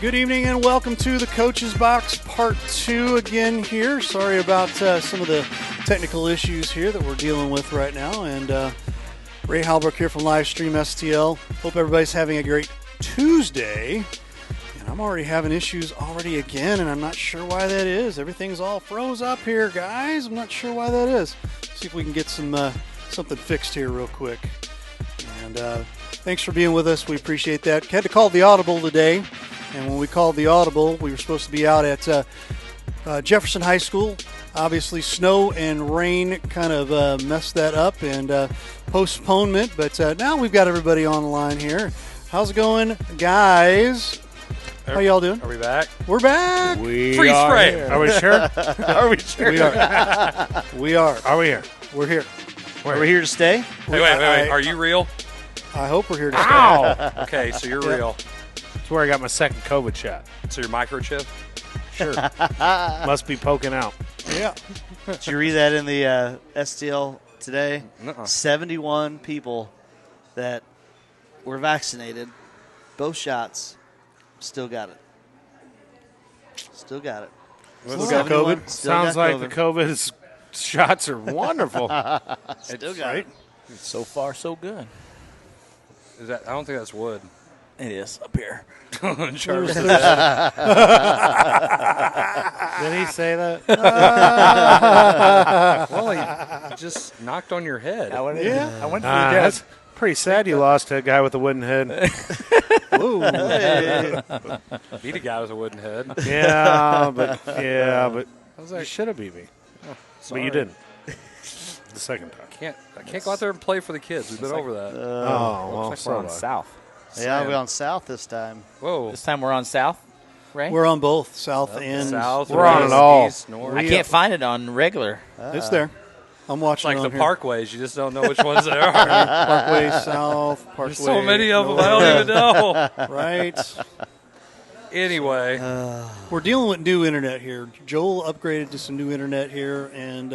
Good evening and welcome to the Coach's Box Part 2 again here. Sorry about some of the technical issues here that we're dealing with right now. And Ray Halbrook here from Livestream STL. Hope everybody's having a great Tuesday. And I'm already having issues again, and I'm not sure why that is. Everything's all froze up here, guys. I'm not sure why that is. See if we can get something fixed here real quick. And thanks for being with us. We appreciate that. Had to call the Audible today. And when we called the Audible, we were supposed to be out at Jefferson High School. Obviously, snow and rain kind of messed that up and postponement. But now we've got everybody on the line here. How's it going, guys? How y'all doing? Are we back? We're back. Freeze frame. Here. Are we sure? Are we sure? We are. We are. Are we here? We're here. Are we here to stay? Hey, wait. Are you real? I hope we're here to stay. Ow! Okay, so you're real. That's where I got my second COVID shot. So you're microchip? Sure. Must be poking out. Yeah. Did you read that in the STL today? Nuh-uh. 71 people that were vaccinated, both shots, still got it. Still got it. Still got COVID? Sounds like the COVID shots are wonderful. Still got it. So far, so good. Is that? I don't think that's wood. It is up here. Sure. Did he say that? Well, he just knocked on your head. I went for That's pretty sad you lost to a guy with a wooden head. Ooh. Hey. Beat a guy with a wooden head. but I was you like, should have beat me. But sorry. you didn't. The second time. I can't go out there and play for the kids. We've been over that. Well, Looks like we're on south. Yeah, we're on south this time. Whoa. This time we're on south, right? We're on both, south and South. We're on west, it all. East, north. I can't find it on regular. It's there. I'm It's watching like it the on here. parkways. You just don't know which ones there are. Parkway South, Parkway. There's so many of them. I don't even know. Right. Anyway. We're dealing with new internet here. Joel upgraded to some new internet here, and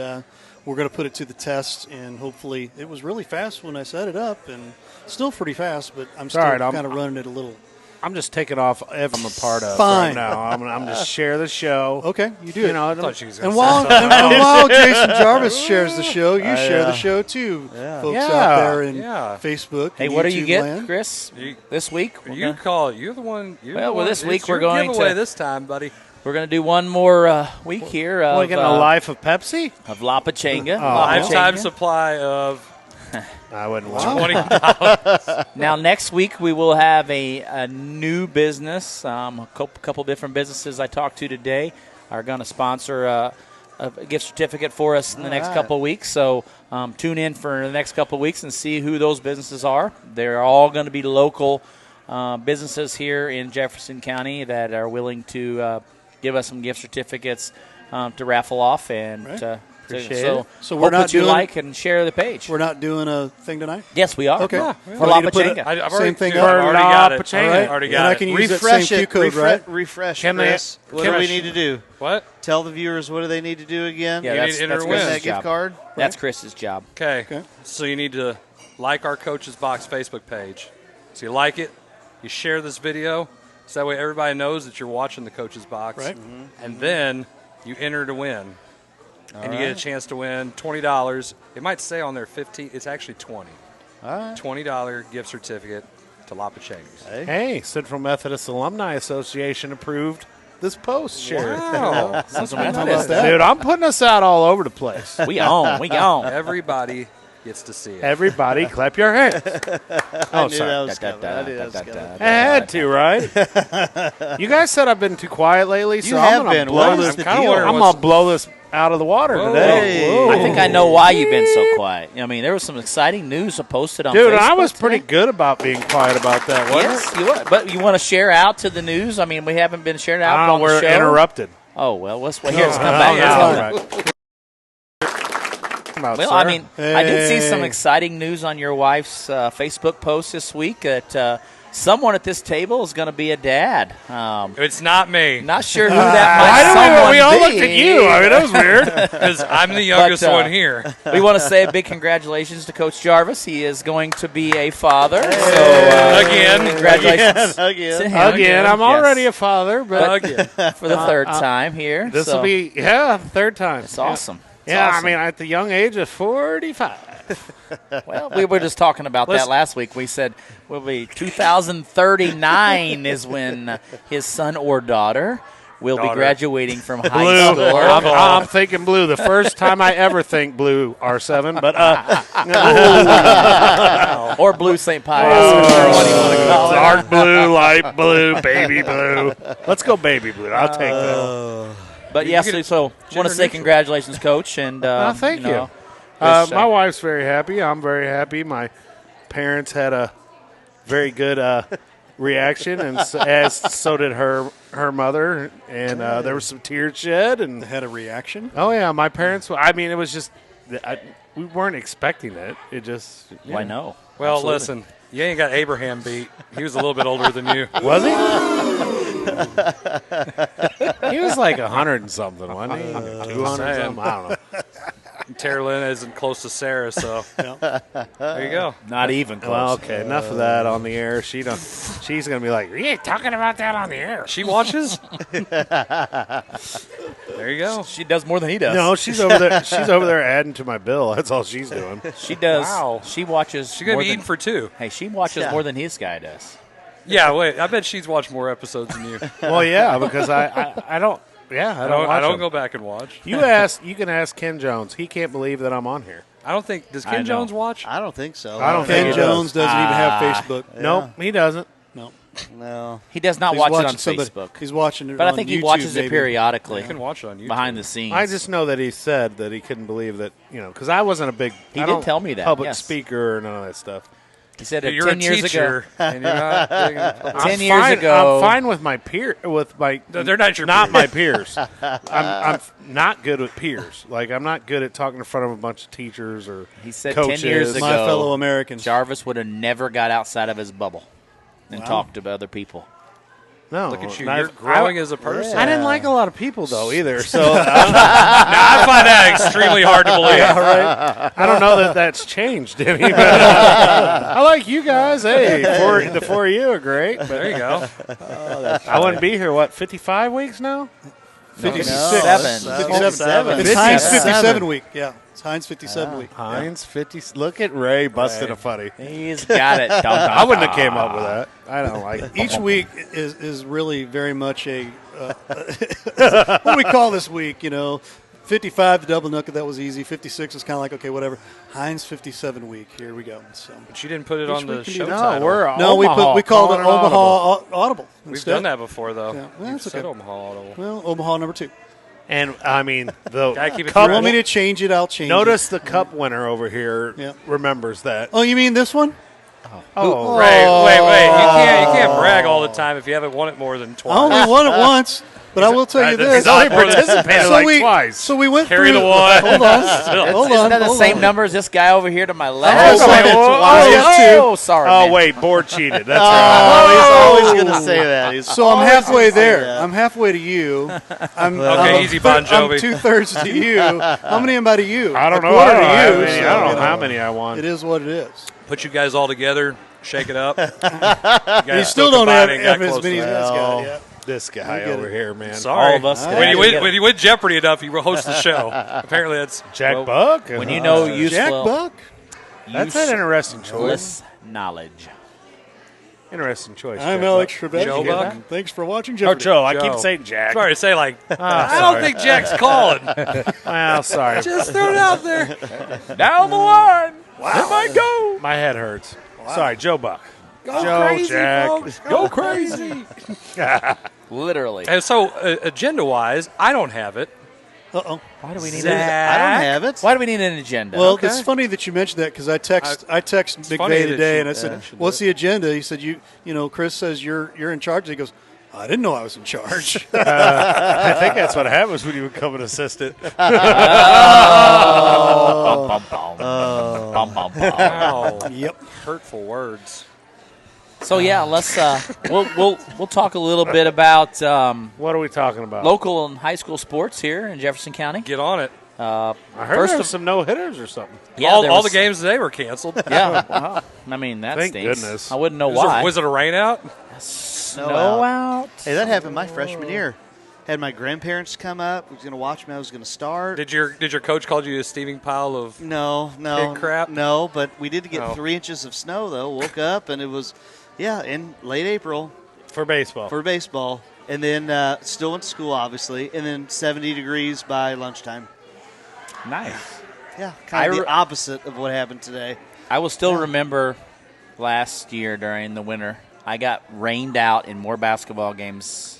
we're going to put it to the test, and hopefully it was really fast when I set it up, and still pretty fast, but I'm still Sorry, I'm- kind of running it a little. I'm just taking off everything I'm a part of Fine. right now. I'm just share the show. Okay, you do You it. know, I thought she was And gonna say while Jason Jarvis shares the show, you share the yeah. show too, folks Yeah. out there in Yeah. Facebook. Hey, and what do you YouTube get, land. Chris? You- This week? You call it. You're the one. You're Well, the one. this week It's we're your going giveaway to- this time, buddy. We're going to do one more week here We're of, getting a life of Pepsi? of La Pachanga. Oh. La Lifetime Pachanga. supply of I wouldn't want $20. Now, next week we will have a new business. A couple different businesses I talked to today are going to sponsor a gift certificate for us in the next right. couple of weeks. So tune in for the next couple of weeks and see who those businesses are. They're all going to be local businesses here in Jefferson County that are willing to give us some gift certificates to raffle off. And Right. Appreciate so it. So hope we're not that you doing- like and share the page. We're not doing a thing tonight? Yes, we are. Okay. Yeah. Yeah. For La We need to put Pachanga. I've Same already, thing dude, up. I've already La got it. Pachanga. Already And I got can it. use that Refresh same it. Q code, right? Refresh, Can they- Chris. What do we need to do? What? Tell the viewers what do they need to do again? Yeah, You need that's, to enter that's a win. Win Chris's that gift job. card? That's Chris's job. Okay. Okay. So you need to like our Coach's Box Facebook page. So you like it, you share this video, so that way everybody knows that you're watching the Coach's Box. Right. And then you enter to win. And you get a chance to win $20. It might say on there 15. It's actually 20. All right. $20 gift certificate to La Pachanga's. Hey, Central Methodist Alumni Association approved this post. Share it. Wow. Central How about Methodist. that? Dude, I'm putting us out all over the place. We own. We own. Everybody gets to see it. Everybody clap your hands. I Oh, knew sorry. that was coming. I knew that was coming. I had to, right? You guys said I've been too quiet lately, so You I'm have gonna been. blow What is this. the kinda deal? wondering I'm what's- gonna blow this out of the water Whoa. today. Hey. I think I know why you've been so quiet. I mean, there was some exciting news posted on Dude, Facebook I was pretty today. good about being quiet about that, wasn't Yes, it? you were. But you want to share out to the news? I mean, we haven't been sharing out Oh, on the we're show. interrupted. Oh, well, let's here. Let's come Oh, back. yeah, Let's go. all right. About, Well, sir. I mean, I did see some Hey. exciting news on your wife's Facebook post this week that someone at this table is going to be a dad. It's not me. Not sure who that might Why do we all be. looked at you? I mean, that was weird. Because I'm the youngest But, one here. We want to say a big congratulations to Coach Jarvis. He is going to be a father. So, Again. congratulations to Again. him. Again, I'm Yes. already a father, but Again. for the third time here. this will So, be, third time. it's awesome. It's Yeah, awesome. I mean, at the young age of 45. Well, we were just talking about that last week. We said will be 2039 is when his son or daughter will be graduating from high Blue. school. I'm thinking blue. The first time I ever think blue R7, but Or blue St. Pius. whichever one you want to call it. dark blue, light blue, baby blue. Let's go baby blue. I'll take that. But yes, so want to say congratulations, Coach, and Thank you. wish, My wife's very happy. I'm very happy. My parents had a very good reaction, and so did her mother. And there was some tears shed. And Had a reaction. oh yeah, my parents. I mean, it was just we weren't expecting it. It just Why no? Well, Absolutely. listen, you ain't got Abraham beat. He was a little bit older than you. Was he? He was like 100 and something, wasn't he? 200 saying. something. I don't know. Tara Lynn isn't close to Sarah, so there you go. Not even close. Well, okay, enough of that on the air. She's gonna be like, you ain't talking about that on the air. She watches? There you go. She does more than he does. No, she's over there. She's over there adding to my bill. That's all she's doing. She does. Wow. She watches. She's going to more be than- eating for two. Hey, she watches more than his guy does. Yeah, wait. I bet she's watched more episodes than you. Well, yeah, because I don't. Yeah, I don't. I don't watch go them. back and watch. You can ask Ken Jones. He can't believe that I'm on here. I don't think. Does I Ken know. Jones watch? I don't think so. I don't think Ken he Jones does. doesn't even have Facebook. Nope, he doesn't. No. No. He does not He's watch it watching on somebody- Facebook. He's watching it But I on think he YouTube, watches it maybe. periodically You can watch it on YouTube. behind the scenes. I just know that he said that he couldn't believe that, because I wasn't a big He I did don't tell me that, public yes. speaker or none of that stuff. He said that You're 10 a years teacher, ago. and you're not. 10 years ago. I'm fine with my peer. With my They're not your not peers. my peers. I'm not good with peers. Like I'm not good at talking in front of a bunch of teachers or He said coaches. 10 years ago, My fellow Americans. Jarvis would have never got outside of his bubble and talked to other people. No, Look at you. not- You're growing as a person. I didn't like a lot of people though either. So I find that extremely hard to believe. I don't know that that's changed any. I like you guys. Hey, the four of you are great. But There you go. I wouldn't be here. What 55 weeks now? 56. Seven. 57. It's Heinz 57 week. Yeah, it's Heinz 57 week. Heinz 50. Look at Ray busting a funny. He's got it. Dun, dun, I wouldn't have dun. came up with that. I don't like it. Each week is really very much a what do we call this week? 55 the double nugget, that was easy. 56 is kind of like okay, whatever. Heinz 57 week. Here we go. So But you didn't put it Each on the week can show do- title. we called it Calling Omaha Audible. We've instead. done that before, though. Yeah, well, You've that's said okay. Omaha Audible. Well, Omaha number 2. And I mean the Gotta keep it If cup. you want me to change it, I'll change Notice it. the cup winner over here Yeah. remembers that. Oh, you mean this one? Oh, Wait. You can't brag all the time if you haven't won it more than twice. I only won it once, but I will tell you this. He's only participated twice. So we went Carry through. the one. Hold on. Hold on. Isn't that the hold same on. number as this guy over here to my Oh, left? wait, Oh, sorry. Oh man. wait, board cheated. That's Oh, right. he's always going to say that. He's So I'm always halfway gonna say there. that. I'm halfway to you. I'm, Okay, I'm easy, Bon Jovi. I'm 2/3 to you. How many am I to you? I don't A know. quarter I don't know to how you. many- so, I don't you know how many I won. It is what it is. Put you guys all together, shake it up. You You still don't have as many as this guy yet. This guy get over it. here, man. Sorry. All of us When you together. win Jeopardy enough, you host the show. Apparently, that's Jack Buck. When you know Jack useful, Buck. That's an interesting choice. useless knowledge. Interesting choice. I'm Jack Alex Buck. Trebek. Joe Buck? Thanks for watching Oh, Jeopardy. Joe. I Joe. keep saying Jack. sorry to say. Like, I sorry. don't think Jack's calling. Well, sorry. Just throw it out there. Down the line. There might go. My head hurts. Sorry, Joe Buck. Go Joe, crazy, Jack. folks. Go crazy. Literally. And so, agenda-wise, I don't have it. Uh-oh. Why do we need I don't have it. Why do we need an agenda? Well, it's funny that you mentioned that because I text funny McVeigh that today you and I said, mentioned "What's it. the agenda?" He said, "You know, Chris says you're in charge." He goes, "I didn't know I was in charge." I think that's what happens when you become an assistant. Wow. Yep. Hurtful words. So yeah, let's we'll talk a little bit about What are we talking about? local and high school sports here in Jefferson County. Get on it. I heard First there was of- some no-hitters or something. Yeah, all there all was- the games today were canceled. Yeah, wow. I mean that Thank stinks. goodness. I wouldn't know Was why. it a rain out? Snow out. Hey, that happened my freshman year. Had my grandparents come up. Was going to watch me. I was going to start. Did your coach call you a steaming pile of? No, Kid crap? No, but we did get Oh. 3 inches of snow, though. Woke up, and it was, in late April For baseball. for baseball. And then still went to school, obviously. And then 70 degrees by lunchtime. Nice. Yeah, kind of I the opposite of what happened today. I will still remember last year during the winter, I got rained out in more basketball games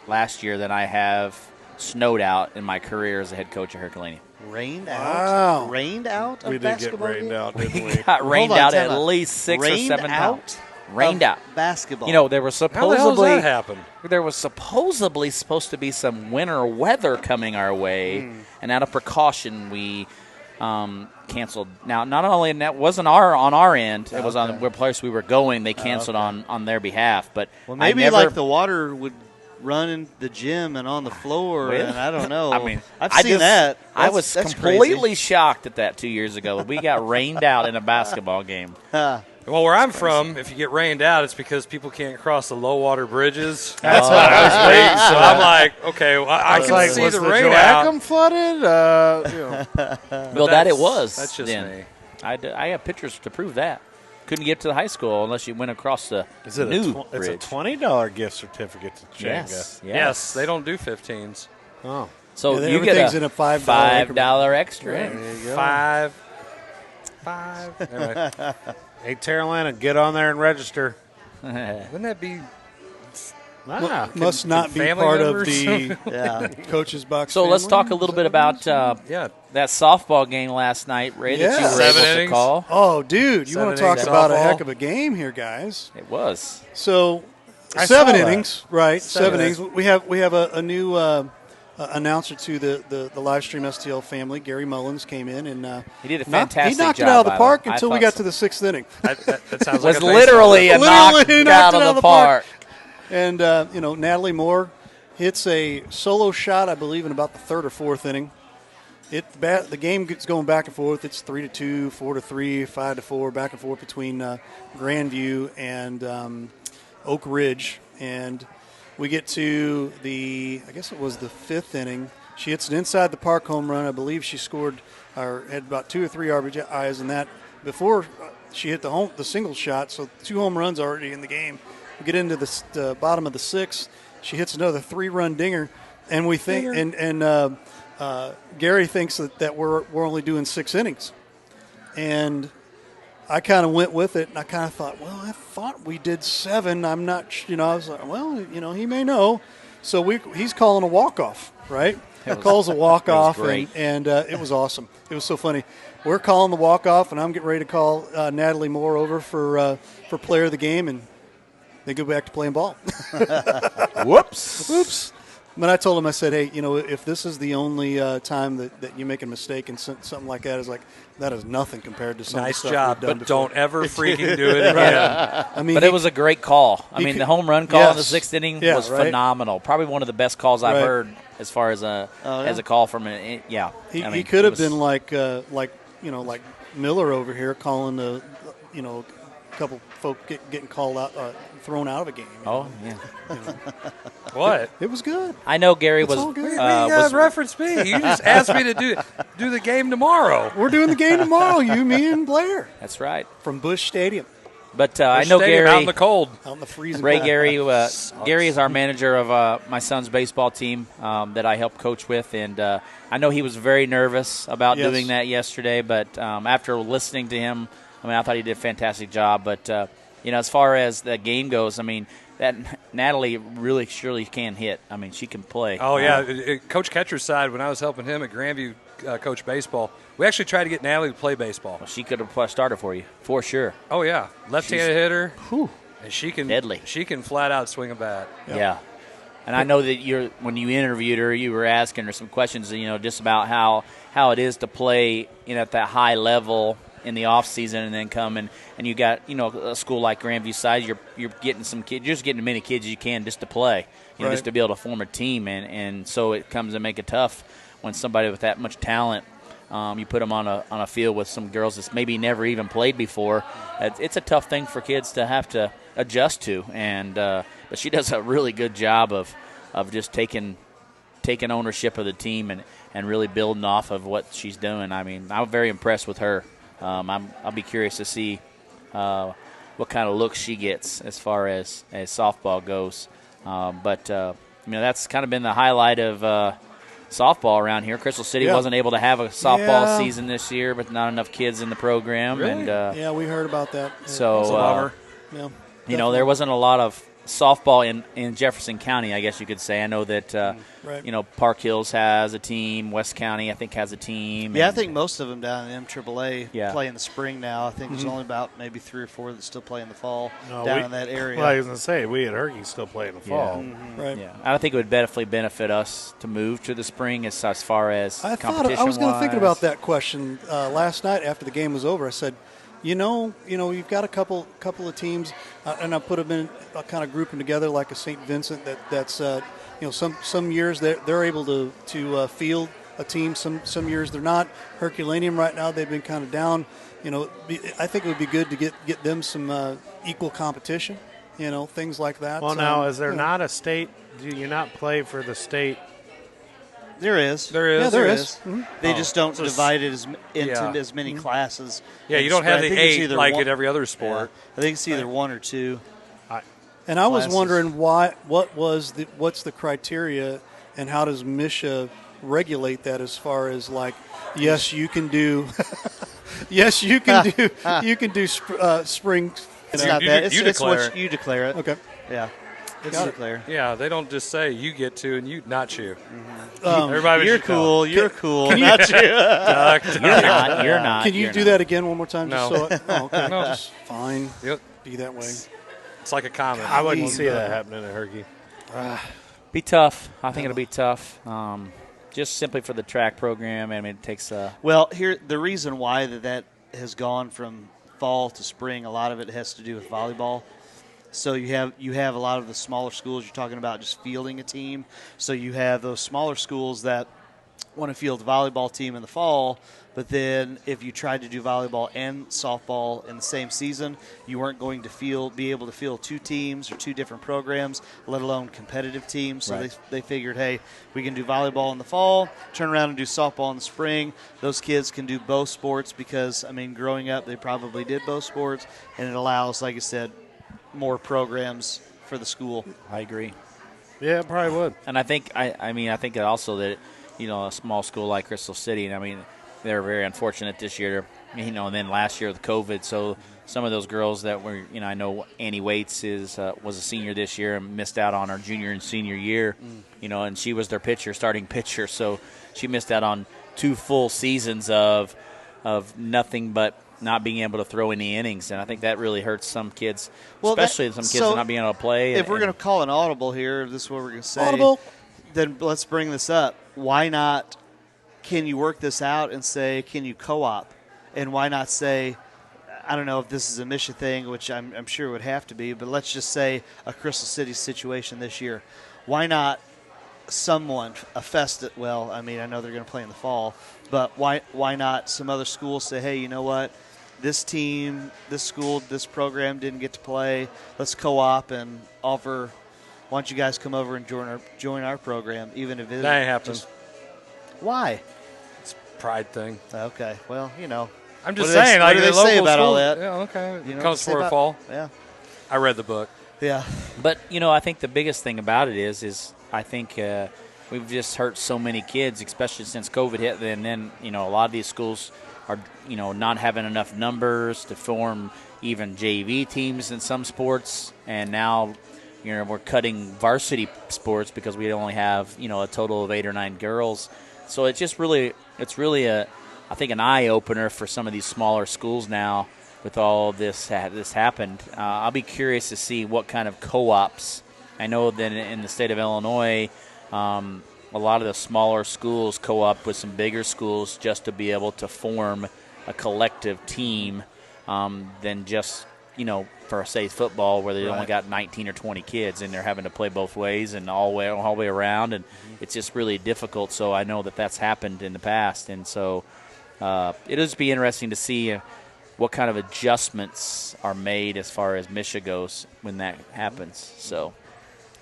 last year than I have snowed out in my career as a head coach at Herculaneum. Rained out? Wow. Rained out of we did get basketball rained game? out, didn't we? Got rained Hold on, out time at out. least 6 or Rained 7 out pounds. Rained of out. basketball. You know, there was How the hell does that supposedly happen? there was supposedly supposed to be some winter weather coming our way, and out of precaution, we canceled. Now, not only and that wasn't on our end; it was on the place we were going. They canceled on their behalf, but well, I maybe never, like the water would run in the gym and on the floor, Well, and I don't know. I mean, I've I seen just- that. I was That's completely crazy. shocked at that 2 years ago. We got rained out in a basketball game. Well, where I'm from, if you get rained out, it's because people can't cross the low water bridges. That's what I was waiting. So I'm like, okay, well, I was can like, see was the the rain Joachim out. flooded? Well, that it was. That's just then. me. I have pictures to prove that. Couldn't get to the high school unless you went across the Is it new it's a bridge. $20 gift certificate to Jenga. Yes, Yes, they don't do 15s. Oh. So Yeah, you get everything's a in a $5 $5 extra. There you go. Five. Anyway, Hey, Carolina, get on there and register. wouldn't that be? Ah, Must not be family part members? of the Yeah. coach's box. So let's family? talk a little bit about Yeah. that softball game last night, Ray, that you Yeah. were 7 able innings. to call. Oh, dude, you want to talk 7 about a softball. heck of a game here, guys? It was. So, I 7 saw that. innings, right? 7 Seven innings. We have a new announcer to the live stream STL family. Gary Mullins came in and He did a knocked fantastic it job, out of the by park way. I until we thought got so. to the 6th inning. That sounds Was like a literally a Literally knock out of the park. And Natalie Moore hits a solo shot, I believe, in about the 3rd or 4th inning. The game gets going back and forth. It's 3-2, 4-3, 5-4, back and forth between Grandview and Oak Ridge. And we get to I guess it was the 5th inning. She hits an inside the park home run. I believe she scored or had about 2 or 3 RBIs in that before she hit the single shot. So 2 home runs already in the game. We get into the bottom of the 6th. She hits another 3-run dinger, and we think and Gary thinks that we're only doing 6 innings, and I kind of went with it, and I kind of thought, well, I thought we did 7. I'm not, I was like, well, he may know, so he's calling a walk-off, right? Calls a walk-off, great. and it was awesome. It was so funny. We're calling the walk-off, and I'm getting ready to call Natalie Moore over for player of the game, and they go back to playing ball. Whoops. Oops. But I told him, I said, hey, if this is the only time that you make a mistake and something like that, that is nothing compared to some Nice of the stuff job, we've done but before. don't ever freaking do it again. I mean, But it was a great call. I he mean, could- the home run call in the yes. 6th inning Yeah, was right. phenomenal. Probably one of the best calls I've Right. heard as far as as a call from an yeah. he I mean, could it have was- been like Miller over here calling a couple folk getting called out, thrown out of a game. Oh yeah. What? It was good. I know Gary It's was. all good. You guys reference me. You just asked me to do the game tomorrow. We're doing the game tomorrow, you, me, and Blair That's right. from Busch Stadium But I know Stadium Gary. out in the cold. out in the freezing Ray cold. Gary is our manager of my son's baseball team that I help coach with, and I know he was very nervous about Yes. doing that yesterday. But after listening to him, I thought he did a fantastic job. But as far as the game goes, that Natalie really surely can hit. She can play. Oh, yeah. Coach Ketcher's side, when I was helping him at Grandview coach baseball, we actually tried to get Natalie to play baseball. She could have started for you for sure. Oh, yeah. Left-handed hitter. And she can Deadly. She can flat out swing a bat. Yeah. And I know that when you interviewed her, you were asking her some questions, just about how it is to play, at that high level in the off season, and then come and you got a school like Grandview Side, you're getting some kids, you're just getting as many kids as you can just to play, just to be able to form a team, and so it comes to make it tough when somebody with that much talent. You put them on a field with some girls that's maybe never even played before. It's a tough thing for kids to have to adjust to, and but she does a really good job of just taking ownership of the team and really building off of what she's doing. I mean, I'm very impressed with her. I'll be curious to see what kind of looks she gets as far as softball goes. But that's kind of been the highlight of softball around here. Crystal City wasn't able to have a softball season this year, but not enough kids in the program. Really? And we heard about that. So there wasn't a lot of softball in Jefferson County, I guess you could say. I know that Park Hills has a team, West County I think has a team. Yeah, I think most of them down in MAAA play in the spring now. I think there's Mm-hmm. only about maybe 3 or 4 that still play in the fall down in that area. Well, I was going to say, we at Herky still play in the fall. Mm-hmm. Right. Yeah, I think it would definitely benefit us to move to the spring as far as competition. I was going to think about that question last night after the game was over. I said, you've got a couple of teams, and I put them in a kind of grouping together like a St. Vincent. That's some years they're able to field a team. Some years they're not. Herculaneum right now they've been kind of down. I think it would be good to get them some equal competition. Things like that. Well, now is there not a state? Do you not play for the state? There is. Yeah, there is. Mm-hmm. They just don't divide it into as many classes. Yeah, you don't have the 8 like one, at every other sport. I think it's either 1 or 2. And I was classes. wondering what's the criteria, and how does Misha regulate that as far as like, yes, you can do spring. It's not that. It's declare what it. you declare it. Okay. Yeah. It's declare. Yeah, they don't just say you get to and you not you. Everybody, you're cool. You're cool. Not you. You're not. Can you do that again one more time? No. Okay. No. Just fine. Yep. Be that way. It's like a comment. I wouldn't see that happening at Herky. Be tough. I think it'll be tough. Just simply for the track program. I mean, it takes. Well, here the reason why that has gone from fall to spring, a lot of it has to do with volleyball. So you have a lot of the smaller schools. You're talking about just fielding a team. So you have those smaller schools that want to field a volleyball team in the fall, but then if you tried to do volleyball and softball in the same season, you weren't going to be able to field 2 teams or 2 different programs, let alone competitive teams. So they figured, hey, we can do volleyball in the fall, turn around and do softball in the spring. Those kids can do both sports because, I mean, growing up they probably did both sports, and it allows, like I said, more programs for the school. I agree. Yeah, it probably would. And I think I think also that a small school like Crystal City, I mean, they're very unfortunate this year, and then last year with COVID. So some of those girls that were, I know Annie Waits was a senior this year and missed out on her junior and senior year, and she was their starting pitcher. So she missed out on 2 full seasons of nothing but not being able to throw any innings, and I think that really hurts some kids, especially some kids not being able to play. If we're going to call an audible here, this is what we're going to say. Audible. Then let's bring this up. Why not? Can you work this out and say, can you co-op? And why not say, I don't know if this is a Misha thing, which I'm sure it would have to be, but let's just say a Crystal City situation this year. Why not a Festus? Well, I mean, I know they're going to play in the fall, but why not some other schools say, hey, you know what? This team, this school, this program didn't get to play. Let's co-op and offer. Why don't you guys come over and join our program, even if it That ain't happening. Why? It's a pride thing. Okay. Well, I'm just What do saying. they- Like what do the they say local about all school- that? Yeah, okay. You know It what comes they say for a about- fall. Yeah. I read the book. Yeah. But I think the biggest thing about it is I think we've just hurt so many kids, especially since COVID hit. And then a lot of these schools are not having enough numbers to form even JV teams in some sports, and now we're cutting varsity sports because we only have a total of 8 or 9 girls. So it's really I think an eye opener for some of these smaller schools now. With all this happened, I'll be curious to see what kind of co-ops. I know that in the state of Illinois, a lot of the smaller schools co-op with some bigger schools just to be able to form a collective team than just, for, say, football where they only got 19 or 20 kids and they're having to play both ways and all the way around. And it's just really difficult. So I know that that's happened in the past. And so it'll just be interesting to see what kind of adjustments are made as far as MSHSAA goes when that happens. So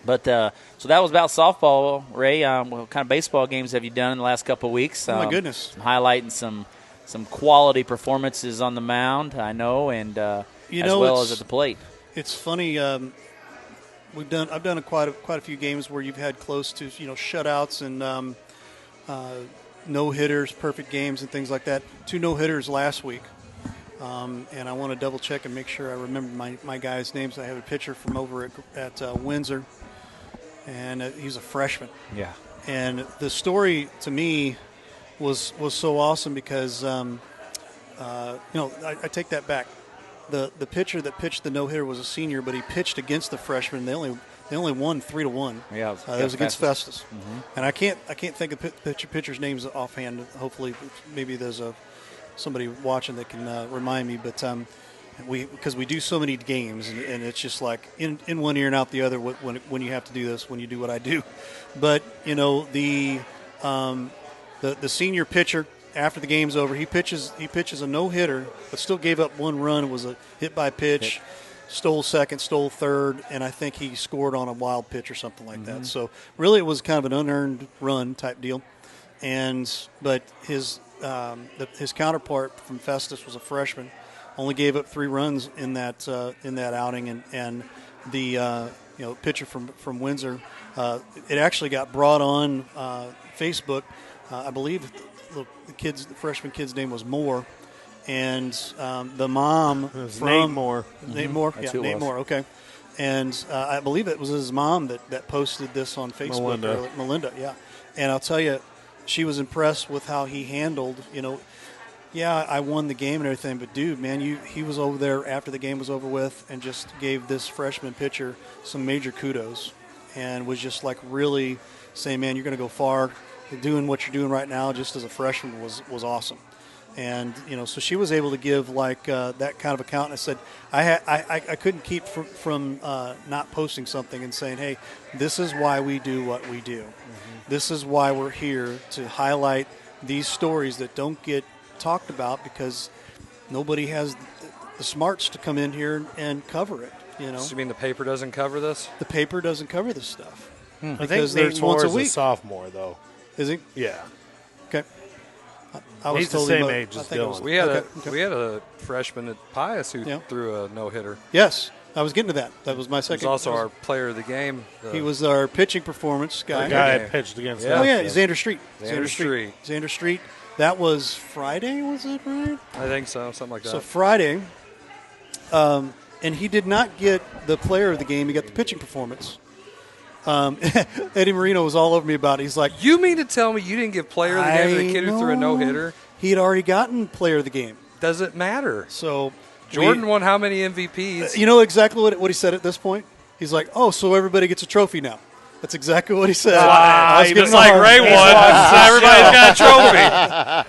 that was about softball, Ray. What kind of baseball games have you done in the last couple of weeks? Oh, my goodness. Highlighting some quality performances on the mound, I know, and as well as at the plate. It's funny. I've done quite a few games where you've had close to shutouts and no hitters, perfect games, and things like that. 2 no hitters last week, and I want to double check and make sure I remember my guys' names. I have a pitcher from over at Windsor, and he's a freshman. Yeah. And the story to me was so awesome because I take that back. The pitcher that pitched the no hitter was a senior, but he pitched against the freshman. They only won 3-1. Yeah, it was against Festus. Mm-hmm. And I can't think of pitcher's names offhand. Hopefully, maybe there's somebody watching that can remind me. But because we do so many games, and it's just like in one ear and out the other when you have to do this, when you do what I do. But the senior pitcher, after the game's over, he pitches a no-hitter, but still gave up 1 run. It was a hit by pitch, stole second, stole third, and I think he scored on a wild pitch or something like that. So really it was kind of an unearned run type deal. But his counterpart from Festus was a freshman, only gave up 3 runs in that outing, and the pitcher from Windsor, it actually got brought on Facebook. I believe the freshman kid's name was Moore, and the mom from Nate Moore. Nate Moore, That's yeah, who it Nate was. Moore. Okay, and I believe it was his mom that posted this on Facebook. Melinda, yeah. And I'll tell you, she was impressed with how he handled. Yeah, I won the game and everything, but dude, man, he was over there after the game was over with and just gave this freshman pitcher some major kudos, and was just like really saying, man, you're going to go far. Doing what you're doing right now just as a freshman was awesome. And so she was able to give that kind of account. And I said I couldn't keep from not posting something and saying, hey, this is why we do what we do. This is why we're here to highlight these stories that don't get talked about because nobody has the smarts to come in here and cover it. So you mean the paper doesn't cover this? The paper doesn't cover this stuff. I think Nate Moore is a sophomore, though. Is he? Yeah. Okay. I was He's the totally same age as Dylan. We had a freshman at Pius who threw a no-hitter. Yes, I was getting to that. That was my second. He was also our player of the game. He was our pitching performance guy. The guy I pitched against. Oh yeah, Xander Street. Xander Street. That was Friday, was it right? I think so, something like that. So Friday, and he did not get the player of the game. He got the pitching performance. Eddie Marino was all over me about it. He's like, you mean to tell me you didn't give player of the game to the kid who threw a no-hitter? He had already gotten player of the game. Doesn't matter. So Jordan won how many MVPs? You know exactly what he said at this point? He's like, oh, so everybody gets a trophy now. That's exactly what he said. It's like Ray won, so everybody's got a trophy.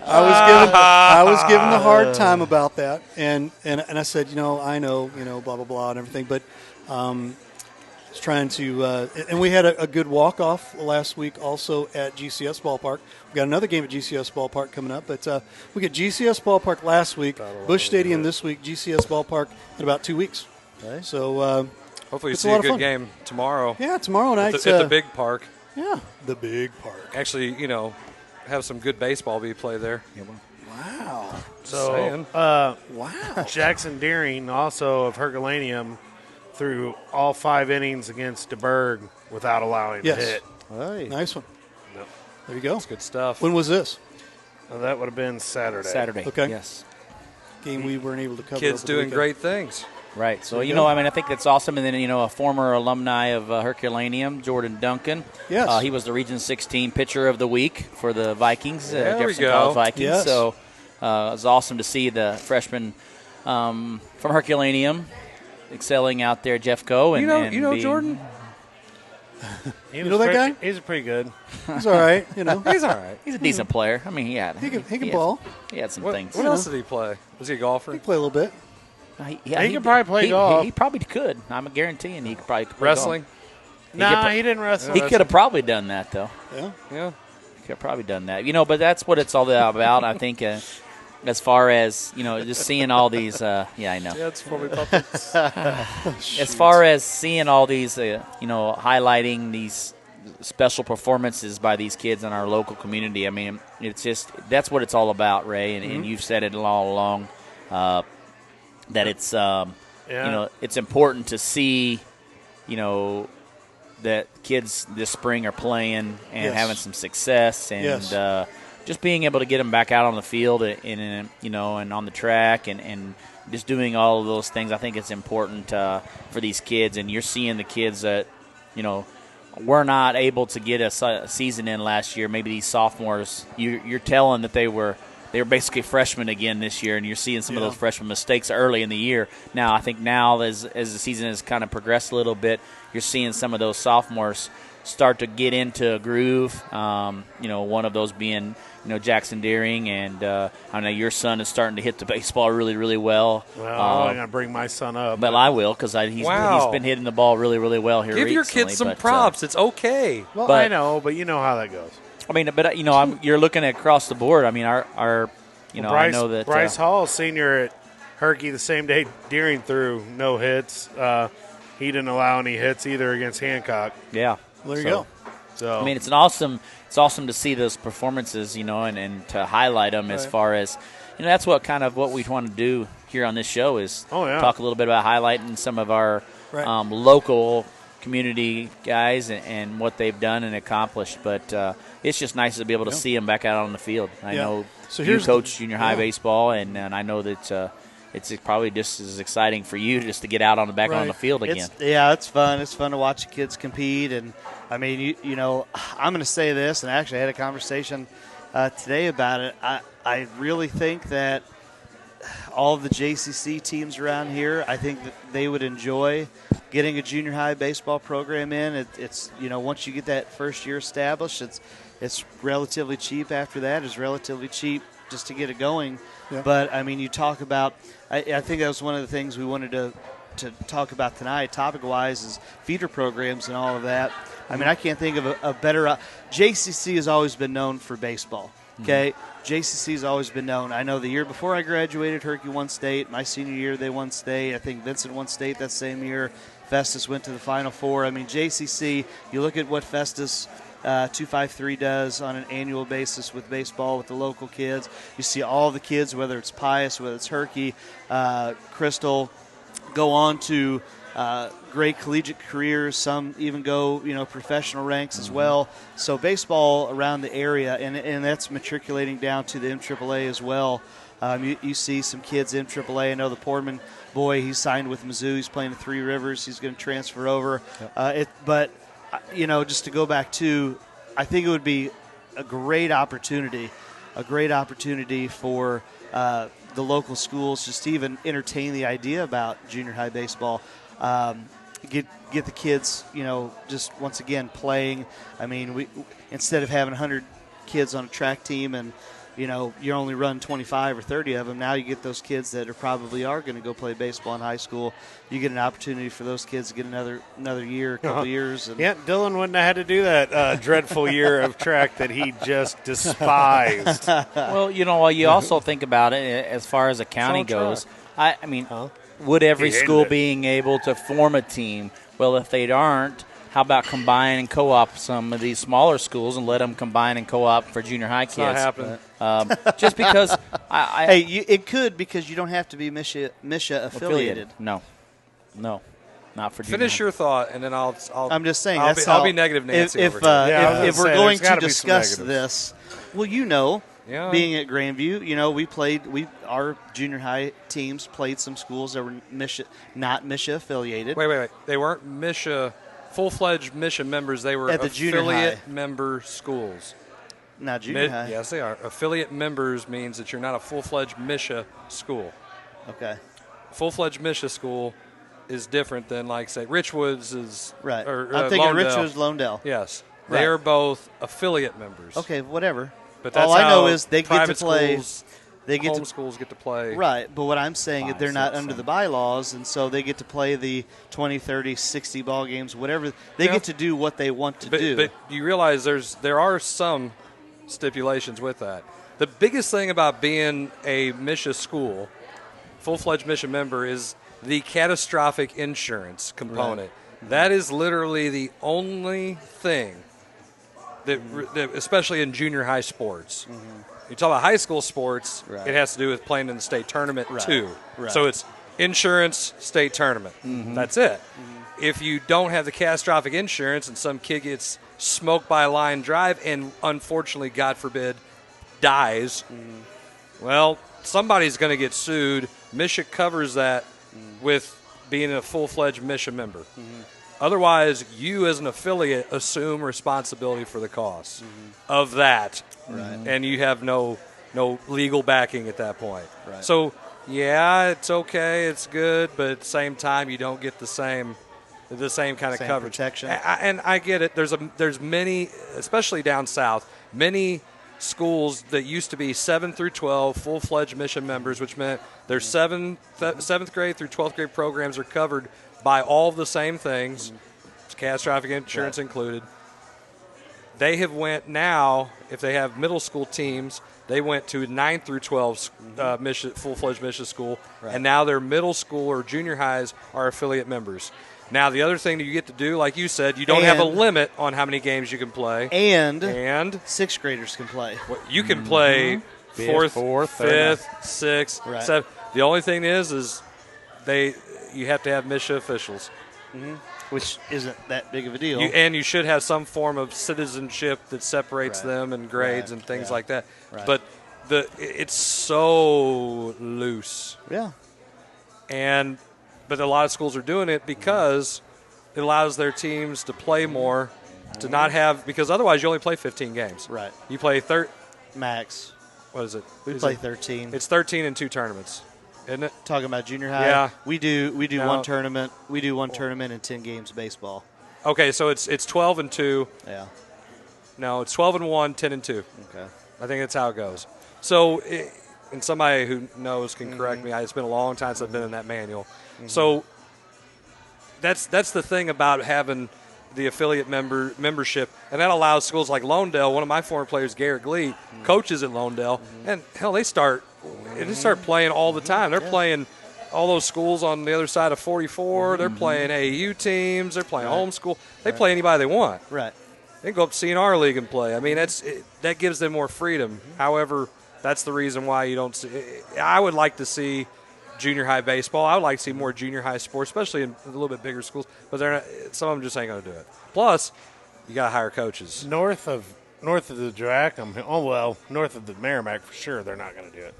I was given the hard time about that, and I said, I know, blah blah blah and everything, but was trying to, and we had a good walk off last week also at GCS Ballpark. We got another game at GCS Ballpark coming up, but we get GCS Ballpark last week, Busch Stadium this week, GCS Ballpark in about 2 weeks. Okay. So. Hopefully you see a good game tomorrow. Yeah, tomorrow night. At the big park. Yeah, the big park. Actually, have some good baseball be played there. Wow. So, wow. Jackson Deering, also of Herculaneum, threw all 5 innings against DeBerg without allowing a hit. Hey. Nice one. Yep. There you go. That's good stuff. When was this? That would have been Saturday. Okay. Yes. Game we weren't able to cover. Kids doing great things. Right. So, I think that's awesome. And then, a former alumni of Herculaneum, Jordan Duncan. Yes. He was the Region 16 Pitcher of the Week for the Vikings, Jefferson go. College Vikings. Yes. So, it was awesome to see the freshman from Herculaneum excelling out there, Jeffco. And Jordan? He You was know that pretty- guy? He's pretty good. He's all right. You know, He's all right. He's a decent player. I mean, he can ball. He had some What, things. what else did he play? Was he a golfer? He play a little bit. He could probably play golf. He probably could. I'm guaranteeing he could probably play Wrestling? Nah, he didn't wrestle. Golf. He could have probably done that though. Yeah. Yeah. He could have probably done that. But that's what it's all about. I think. As far as just seeing all these, yeah, I know. Yeah, it's probably puppets. As far as seeing all these, highlighting these special performances by these kids in our local community. I mean, it's just that's what it's all about, Ray, and you've said it all along that it's it's important to see that kids this spring are playing and having some success and just being able to get them back out on the field and on the track and just doing all of those things. I think it's important for these kids, and you're seeing the kids that we're not able to get a season in last year. Maybe these sophomores, you're telling that they were basically freshmen again this year, and you're seeing some of those freshman mistakes early in the year. Now, I think now as the season has kind of progressed a little bit, you're seeing some of those sophomores start to get into a groove. One of those being Jackson Deering, and I know your son is starting to hit the baseball really, really well. Well, I'm going to bring my son up. But I will because he's been hitting the ball really, really well here recently. Give your kids some props. It's okay. Well, I know, but you know how that goes. I mean, but you're looking at across the board. I mean, our I know that Bryce Hall, senior at Herky, the same day Deering threw no hits. He didn't allow any hits either against Hancock. Yeah. Well, there you go. So I mean, it's awesome to see those performances, and to highlight them as far as, that's what we want to do here on this show is talk a little bit about highlighting some of our local community guys and what they've done and accomplished. But it's just nice to be able to see them back out on the field. I know you coach junior high baseball, and I know that it's probably just as exciting for you just to get out on the field again. It's fun. It's fun to watch the kids compete. And, I mean, I'm going to say this, and I actually had a conversation today about it. I really think that all of the JCC teams around here, I think that they would enjoy getting a junior high baseball program in. It's once you get that first year established, it's relatively cheap after that. It's relatively cheap just to get it going. Yeah. But, I mean, you talk about I think that was one of the things we wanted to talk about tonight, topic-wise, is feeder programs and all of that. I mean, I can't think of a better JCC has always been known for baseball, okay? JCC has always been known. I know the year before I graduated, Herky won state. My senior year, they won state. I think Vincent won state that same year. Festus went to the Final Four. I mean, JCC, you look at what Festus 253 does on an annual basis with baseball with the local kids. You see all the kids, whether it's Pius, whether it's Herky, Crystal, go on to great collegiate careers. Some even go, professional ranks as well. So baseball around the area, and that's matriculating down to the MAAA as well. You see some kids in AAA. I know the Portman boy, he's signed with Mizzou. He's playing at Three Rivers. He's going to transfer over. Yep. But just to go back to, I think it would be a great opportunity for the local schools just to even entertain the idea about junior high baseball. Get the kids, just once again playing. I mean, we instead of having 100 kids on a track team and you only run 25 or 30 of them. Now you get those kids that probably are going to go play baseball in high school. You get an opportunity for those kids to get another year, a couple years. And Dylan wouldn't have had to do that dreadful year of track that he just despised. Well, you also think about it as far as a county goes. I mean, would every school being able to form a team? Well, if they aren't, how about combine and co-op some of these smaller schools and let them combine and co-op for junior high kids? Not happening. Just because it could, because you don't have to be MSHA affiliated. No, not for junior Finish high. your thought, and then I'll. I'm just saying I'll be negative Nancy if over here. If we're going to discuss this, well, being at Grandview, our junior high teams played some schools that were not MSHA affiliated. Wait. They weren't full-fledged MSHA members. They were at the affiliate member schools. Not junior high. Yes, they are. Affiliate members means that you're not a full-fledged MSHA school. Okay. Full-fledged MSHA school is different than, like, say, Richwoods is Right. Or, I'm thinking Lawndale. Richwoods, Lawndale. Yes, Right. they are both affiliate members. Okay, whatever. but that's all I know how is they get to private play. Schools, They get home to schools get to play. right, but what I'm saying is 5, they're not 6, under 7. the bylaws, and so they get to play the 20, 30, 60 ball games, whatever. They Yeah. get to do what they want to do. But you realize there are some stipulations with that. The biggest thing about being a Misha school, full-fledged Misha member, is the catastrophic insurance component. That is literally the only thing that, especially in junior high sports. You talk about high school sports, Right. it has to do with playing in the state tournament Right. too. Right. So it's insurance, state tournament. That's it. If you don't have the catastrophic insurance and some kid gets smoked by a line drive and unfortunately, God forbid, dies, well, somebody's going to get sued. Misha covers that with being a full-fledged Misha member. Otherwise, you as an affiliate assume responsibility for the costs of that, and you have no legal backing at that point. Right. So, yeah, it's okay, it's good, but at the same time, you don't get the same kind of Same coverage. protection. And I get it. There's many, especially down south, many schools that used to be 7 through 12 full-fledged mission members, which meant their 7th grade through 12th grade programs are covered by all of the same things, catastrophic insurance included. They have went now, if they have middle school teams, they went to 9 through 12 full-fledged mission school, and now their middle school or junior highs are affiliate members. Now, the other thing that you get to do, like you said, you don't have a limit on how many games you can play. And sixth graders can play. You can play fourth, fourth, fifth, sixth, Right. seventh. The only thing is you have to have Misha officials. Which isn't that big of a deal. And you should have some form of citizenship that separates Right. them and grades Right. and things Yeah. like that. Right. But it's so loose. yeah. But a lot of schools are doing it because it allows their teams to play more, to not have – because otherwise you only play 15 games. Right. You play Max. what is it? We Is play it- 13. It's 13 in 2 tournaments, isn't it? Talking about junior high. Yeah. We do No. one tournament. We do one tournament and 10 games of baseball. Okay, so it's 12 and 2. Yeah. No, it's 12 and 1, 10 and 2. Okay. I think that's how it goes. So, and somebody who knows can correct me. It's been a long time since I've been in that manual. So that's the thing about having the affiliate membership, and that allows schools like Lawndale. One of my former players, Garrett Glee, coaches at Lawndale, and hell, they start playing all the time. They're playing all those schools on the other side of 44. They're playing AAU teams. They're playing homeschool. They play anybody they want. Right. They can go up to CNR League and play. I mean, that gives them more freedom. However, that's the reason why you don't see – I would like to see junior high baseball. I would like to see more junior high sports, especially in a little bit bigger schools. But some of them just ain't going to do it. Plus, you got to hire coaches. North of the Drac, north of the Merrimack for sure, they're not going to do it.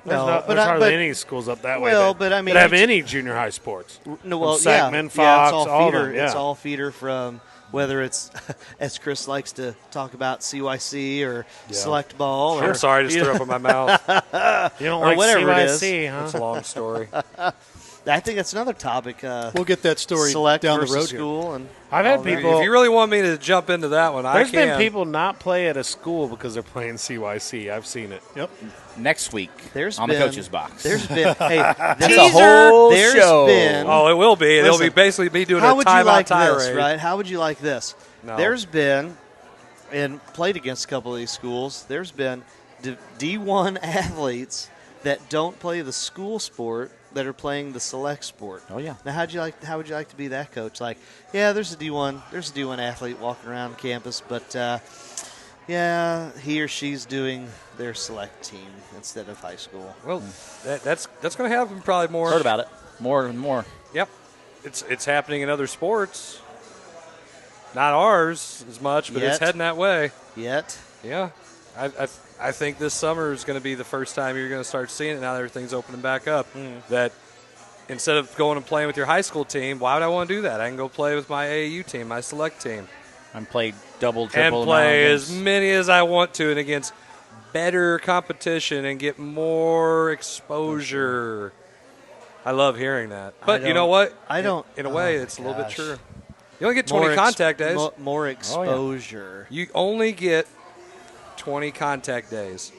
There's, there's hardly any schools up that way but I mean, that have any junior high sports. No, well, Sackman, yeah, Fox, it's all all of feeder. them, yeah. It's all feeder from whether it's, as Chris likes to talk about, CYC or select ball. I'm or, sorry, I just threw up in my mouth. You don't Or like whatever it is. CYC, huh? It's a long story. I think that's another topic. We'll get that story select down the versus road here. school, and I've had all that. people. If you really want me to jump into that one, I There's can. been people not play at a school because they're playing CYC. I've seen it. Yep. Next week There's on been, the coach's box. There's been That's a whole there's show. Been, Oh, it will be. They'll be Listen, basically be doing how a would you timeout like tirade. this, right? How would you like this? No. There's been, and played against a couple of these schools, there's been D1 athletes that don't play the school sport that are playing the select sport. Oh, yeah. Now, how would you like to be that coach? Like, yeah, there's a D1 athlete walking around campus, but yeah, he or she's doing their select team instead of high school. Well, that's going to happen probably more. Heard about it more and more. Yep, it's happening in other sports. Not ours as much, but it's Yet. heading that way. Yet, Yeah, I think this summer is going to be the first time you're going to start seeing it now that everything's opening back up. That instead of going and playing with your high school team, why would I want to do that? I can go play with my AAU team, my select team, And play double, and triple. play amount as against- many as I want to and against better competition and get more exposure. I love hearing that. But you know what? I don't. In a way, oh it's a my little bit gosh. true. You only get 20 contact days. More exposure. You only get 20 contact days.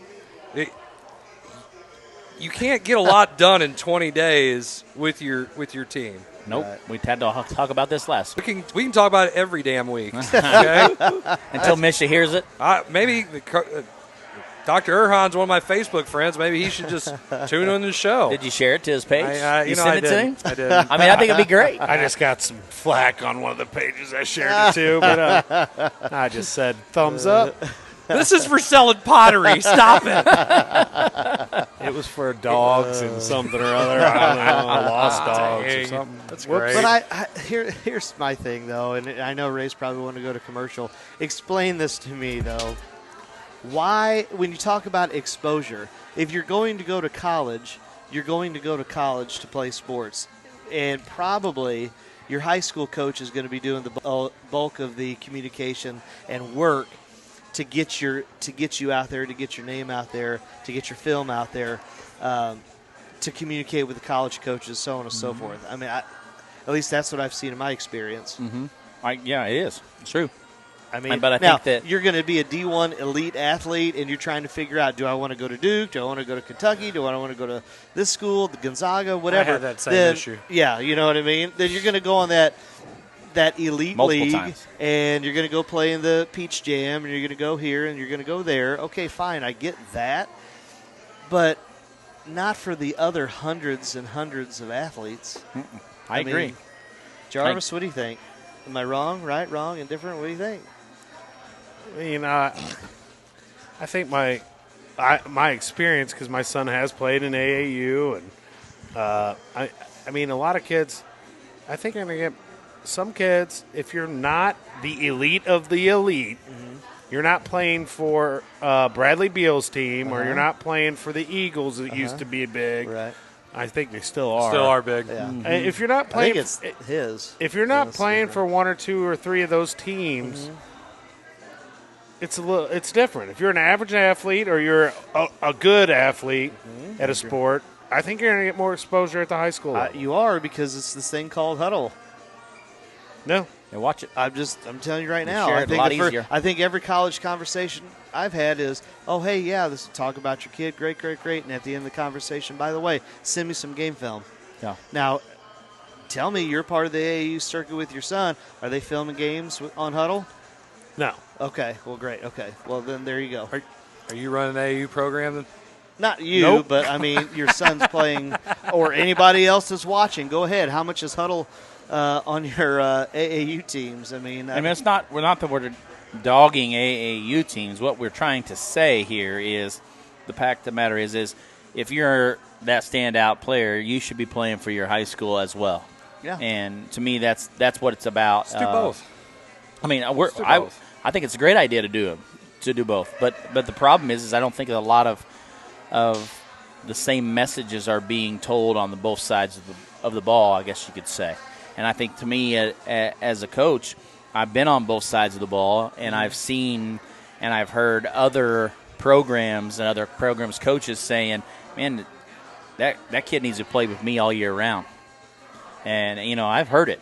You can't get a lot done in 20 days with your team. Nope. We had to talk about this last week. We can talk about it every damn week. Okay? Until Misha hears it. Maybe Dr. Erhan's one of my Facebook friends. Maybe he should just tune in the show. Did you share it to his page? You know, sent I it to did. him? I did. I mean, I think it'd be great. I just got some flack on one of the pages I shared it to, but I just said thumbs up. This is for selling pottery. Stop it. It was for dogs and something or other. I don't know, lost dogs or dang. something. That's great. But here's my thing, though, and I know Ray's probably want to go to commercial. Explain this to me, though. Why, when you talk about exposure, if you're going to go to college, you're going to go to college to play sports. And probably your high school coach is going to be doing the bulk of the communication and work to get you out there, to get your name out there, to get your film out there, to communicate with the college coaches, so on and so forth. I mean, at least that's what I've seen in my experience. Mm-hmm. Yeah, it is. It's true. I mean, but I now, think that you're going to be a D1 elite athlete, and you're trying to figure out, do I want to go to Duke? Do I want to go to Kentucky? Do I want to go to this school, the Gonzaga, whatever? I had that same issue. Yeah, you know what I mean? Then you're going to go on that elite Multiple league, times. and you're going to go play in the Peach Jam, and you're going to go here, and you're going to go there. Okay, fine, I get that. But not for the other hundreds and hundreds of athletes. I agree. mean, Jarvis, what do you think? Am I wrong, right, wrong, indifferent? What do you think? You know, I think my experience, because my son has played in AAU, and I mean, a lot of kids, I think I'm going to get some kids, if you're not the elite of the elite, you're not playing for Bradley Beal's team, or you're not playing for the Eagles that used to be big. Right. I think they still are. Still are big. Yeah. And if you're not playing, I think it's his. If you're not Yes, playing yeah. for one or two or three of those teams, it's different. If you're an average athlete or you're a good athlete at a sport, I think you're going to get more exposure at the high school level. You are, because it's this thing called huddle. No. Yeah, watch it. I'm telling you right now. share I it a think lot the easier. I think every college conversation I've had is, oh, hey, yeah, this is talk about your kid, great, great, great. And at the end of the conversation, by the way, send me some game film. Yeah. Now, tell me, you're part of the AAU circuit with your son. Are they filming games on huddle? No. Okay, well, great. Okay, well, then there you go. Are you running an AAU program then? Not you, Nope. but, I mean, your son's playing, or anybody else that's watching. Go ahead. How much is huddle on your AAU teams? I mean, it's not. We're not that we're dogging AAU teams. What we're trying to say here is, the fact of the matter is if you're that standout player, you should be playing for your high school as well. Yeah. And to me, that's what it's about. Let's do both. I mean, do both. I think it's a great idea to do both. But the problem is I don't think a lot of the same messages are being told on both sides of the ball, I guess you could say. And I think, to me, as a coach, I've been on both sides of the ball, and I've seen and I've heard other programs and other programs' coaches saying, man, that kid needs to play with me all year round. And, I've heard it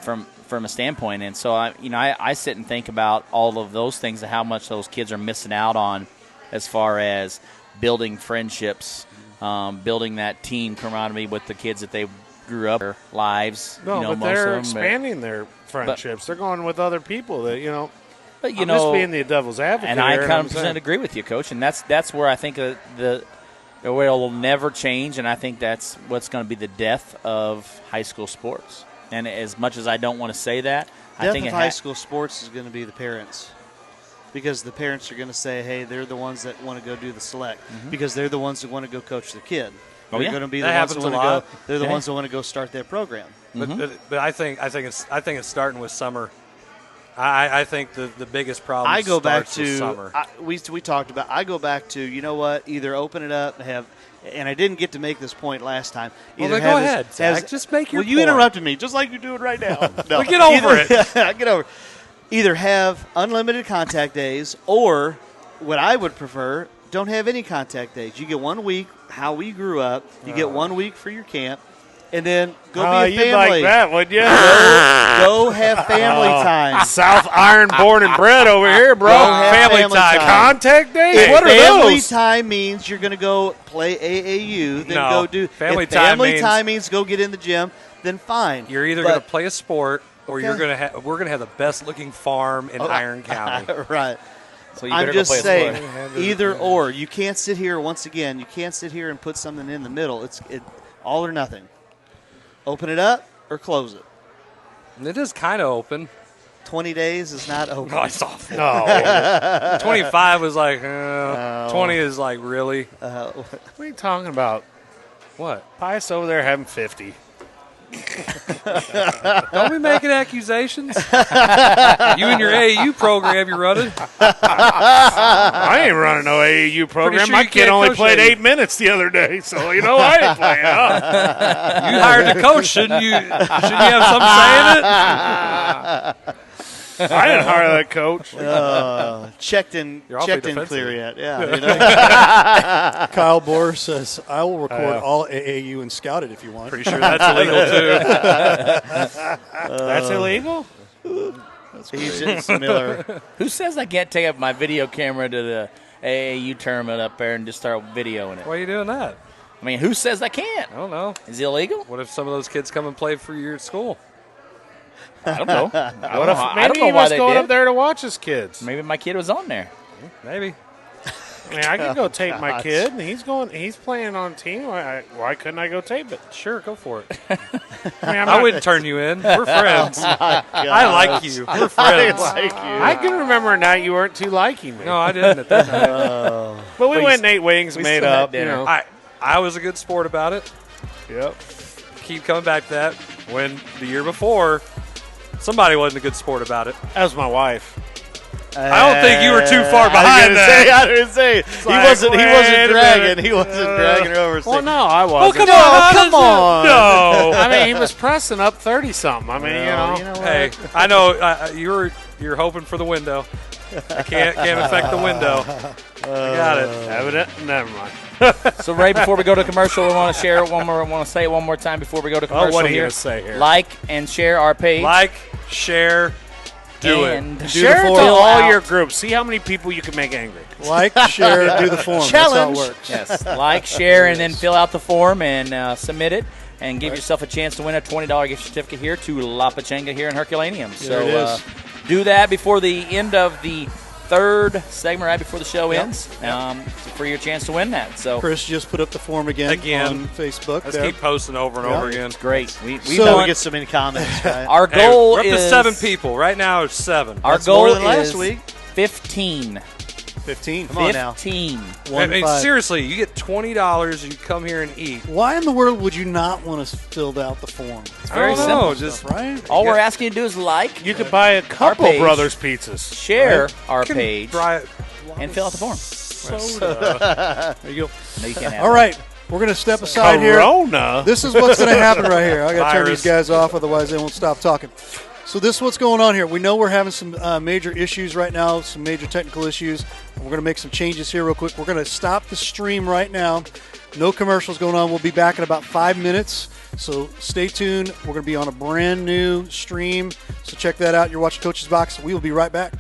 from a standpoint. And so, I sit and think about all of those things and how much those kids are missing out on as far as building friendships, building that team camaraderie with the kids that they grew up their lives. No, most but they're of them, expanding their friendships. They're going with other people that, But I'm just being the devil's advocate. and I here, I'm 100% saying- agree with you, Coach. And that's where I think the way it will never change, and I think that's what's going to be the death of high school sports. And as much as I don't want to say that, I think of high school sports is going to be the parents, because the parents are going to say, hey, they're the ones that want to go do the select, because they're the ones that want to go coach their kid. Oh, They're yeah. going to be That the ones that happens a want to lot. go. They're the Yeah. ones that want to go start their program. But I think it's starting with summer. I think the biggest problem I go back starts with to summer. we talked about. I go back to, you know what? Either open it up and have. And I didn't get to make this point last time. Well, Either then go have ahead, Zach. Just make your Well, you point. interrupted me, just like you're doing right now. No, Well, get over it. Get over it. Either have unlimited contact days, or what I would prefer, don't have any contact days. You get 1 week, how we grew up. You get 1 week for your camp, and then go be a you'd family. like that, would you? Go have family time. South Iron born and bred over here, bro. Go have family family time. Contact days? If What are family those? time means you're going to go play AAU, then No. go do. Family if time family means- time means go get in the gym, then fine. You're either But- going to play a sport or Okay. you're going to we're going to have the best looking farm in Iron County. right. So you I'm better go just play a saying, sport. either or. You can't sit here, once again, you can't sit here and put something in the middle. It's all or nothing. Open it up or close it. And it is kind of open. 20 days is not open. Oh, it's awful. No. 25 was like, 20 is like, really? What are you talking about? What? Pius over there having 50. Don't be making accusations. You and your AAU program you're running. I ain't running no AAU program. sure My you kid can't only coach played AAU. 8 minutes the other day, so you know I ain't playing. Huh? You hired the coach, shouldn't you? Shouldn't you have some say in it? I didn't hire that coach. Checked in You're awfully clear defensive. yet. Yeah. You know? Kyle Bohr says, I will record all AAU and scout it if you want. Pretty sure that's illegal too. That's illegal? He's just Miller. Who says I can't take up my video camera to the AAU tournament up there and just start videoing it? Why are you doing that? I mean, who says I can't? I don't know. Is it illegal? What if some of those kids come and play for your school? I don't know. What if I don't maybe know he why was they going did. up there to watch his kids? Maybe my kid was on there. Maybe. I mean, I could go tape my kid, and he's playing on a team. Why couldn't I go tape it? Sure, go for it. I mean, I'm I not- wouldn't turn you in. We're friends. I like you. We're friends. I can remember a night you weren't too liking me. No, I didn't at that time. But we went and ate wings, we made still had up. You dinner. know. I was a good sport about it. Yep. Keep coming back to that. When the year before, somebody wasn't a good sport about it. That was my wife. I don't think you were too far behind that. I didn't say. He like, wasn't wait a dragging. minute. He wasn't dragging her over. Well, no, I Oh, wasn't. come on. how come does on. it- No. I mean, he was pressing up 30-something. I mean, you know. Hey, I know you're hoping for the window. I can't affect the window. I got it. Evident. Never mind. So, Ray, before we go to commercial, we want to share it one more. I want to say it one more time before we go to commercial. Oh, what are you here. going to say here? Like and share our page. Like, share, do and it. Share it to fill all out- your groups. See how many people you can make angry. Like, share, do the form. Challenge. That's how it works. Yes, like, share, and then fill out the form and submit it, and give yourself a chance to win a $20 gift certificate here to La Pachanga here in Herculaneum. There it is. Do that before the end of the third segment, right before the show ends, for your chance to win that. So Chris just put up the form again on Facebook. Let's there. keep posting over and over again. great. We So- We get so many comments. Right? our Hey, goal we're up is to 7 people. Right now it's 7. Our That's goal more than last is week. 15. 15. Come on now. 15. I mean, 1-5. seriously, you get $20, you come here and eat. Why in the world would you not want us filled out the form? It's I don't know, just just right. All we're asking you to do is like, You could buy a couple page. Brothers pizzas. share our You can page, try it. and fill out the form. Soda. There you go. No, you can't have All that. right, we're going to step aside here. Corona. This is what's going to happen right here. I got to turn Virus. these guys off, otherwise they won't stop talking. So this is what's going on here. We know we're having some major issues right now, some major technical issues. We're going to make some changes here real quick. We're going to stop the stream right now. No commercials going on. We'll be back in about 5 minutes. So stay tuned. We're going to be on a brand new stream. So check that out. You're watching Coach's Box. We will be right back.